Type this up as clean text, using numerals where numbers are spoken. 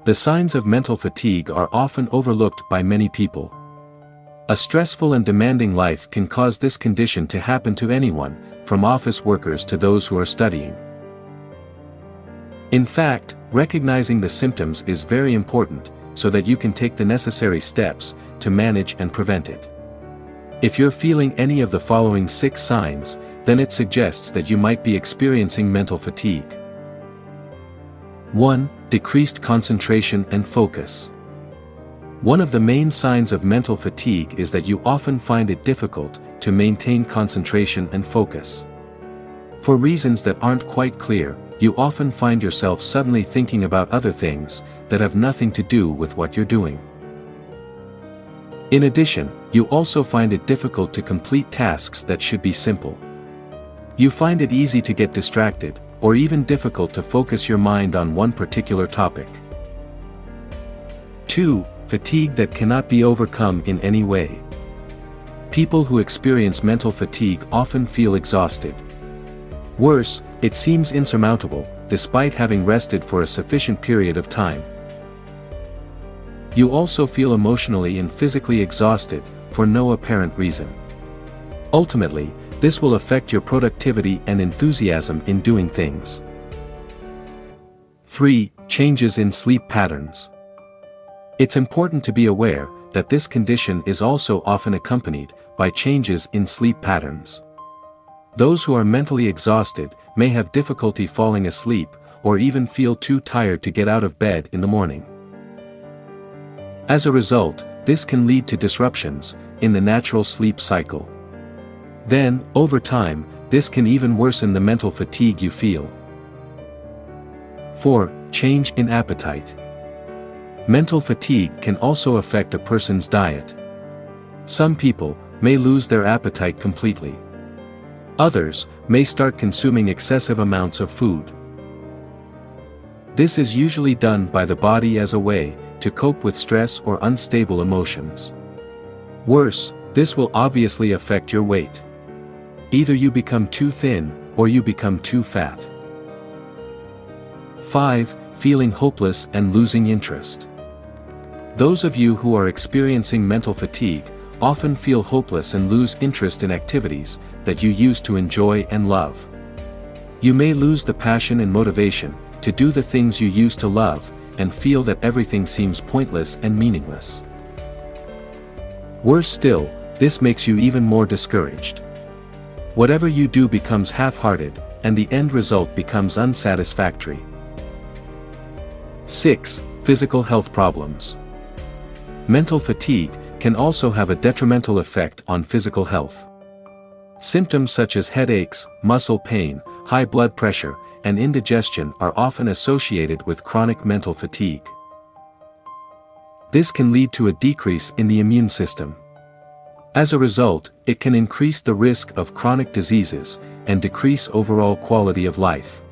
The signs of mental fatigue are often overlooked by many people. A stressful and demanding life can cause this condition to happen to anyone, from office workers to those who are studying. In fact, recognizing the symptoms is very important, so that you can take the necessary steps to manage and prevent it. If you're feeling any of the following 6 signs, then it suggests that you might be experiencing mental fatigue. 1. Decreased concentration and focus. One of the main signs of mental fatigue is that you often find it difficult to maintain concentration and focus. For reasons that aren't quite clear, you often find yourself suddenly thinking about other things that have nothing to do with what you're doing. In addition, you also find it difficult to complete tasks that should be simple. You find it easy to get distracted, or even difficult to focus your mind on one particular topic. 2. Fatigue that cannot be overcome in any way. People who experience mental fatigue often feel exhausted. Worse, it seems insurmountable, despite having rested for a sufficient period of time. You also feel emotionally and physically exhausted, for no apparent reason. Ultimately, this will affect your productivity and enthusiasm in doing things. 3. Changes in sleep patterns. It's important to be aware that this condition is also often accompanied by changes in sleep patterns. Those who are mentally exhausted may have difficulty falling asleep, or even feel too tired to get out of bed in the morning. As a result, this can lead to disruptions in the natural sleep cycle. Then, over time, this can even worsen the mental fatigue you feel. 4. Change in appetite. Mental fatigue can also affect a person's diet. Some people may lose their appetite completely. Others may start consuming excessive amounts of food. This is usually done by the body as a way to cope with stress or unstable emotions. Worse, this will obviously affect your weight. Either you become too thin, or you become too fat. 5. Feeling hopeless and losing interest. Those of you who are experiencing mental fatigue often feel hopeless and lose interest in activities that you used to enjoy and love. You may lose the passion and motivation to do the things you used to love, and feel that everything seems pointless and meaningless. Worse still, this makes you even more discouraged. Whatever you do becomes half-hearted, and the end result becomes unsatisfactory. 6. Physical health problems. Mental fatigue can also have a detrimental effect on physical health. Symptoms such as headaches, muscle pain, high blood pressure, and indigestion are often associated with chronic mental fatigue. This can lead to a decrease in the immune system. As a result, it can increase the risk of chronic diseases and decrease overall quality of life.